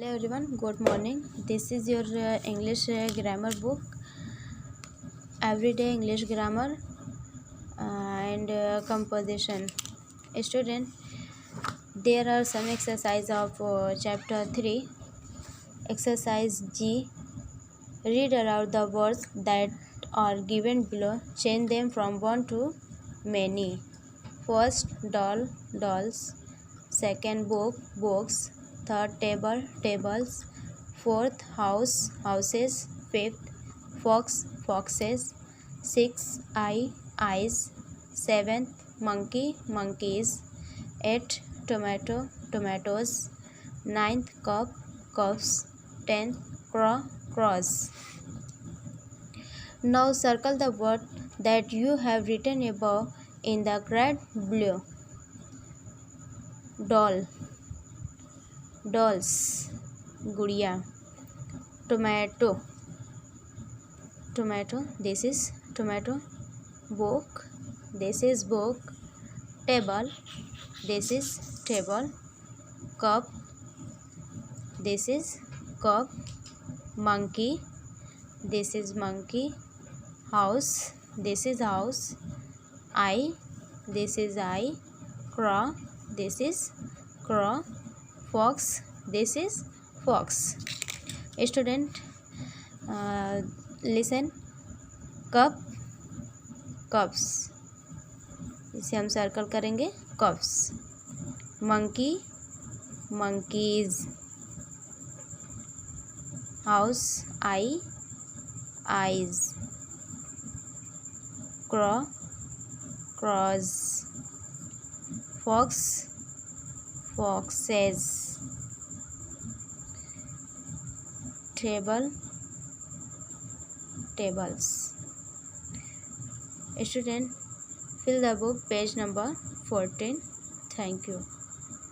Hello everyone, good morning. This is your English grammar book, Everyday English Grammar and Composition. Student, there are some exercise of chapter 3. Exercise G. Read aloud the words that are given below. Change them from one to many. First, doll, dolls. Second, book, books. Third, table, tables. Fourth, house, houses. Fifth, fox, foxes. Sixth, eye, eyes. Seventh, monkey, monkeys. Eighth, tomato, tomatoes. Ninth, cup, cups. 10th, crow, crows. Now circle the word that you have written above in the grade blue. Doll, dolls, gudiya. Tomato, tomato, this is tomato. Book, this is book. Table, this is table. Cup, this is cup. Monkey, this is monkey. House, this is house. Eye, this is eye. Crow, this is crow. Fox, this is fox. Student, listen. Cup, cups, इसे हम circle करेंगे. Cups. Monkey, monkeys. House, eye, eyes. Crow, crows. Fox, foxes. Table, tables. Student, fill the book page number 14. Thank you.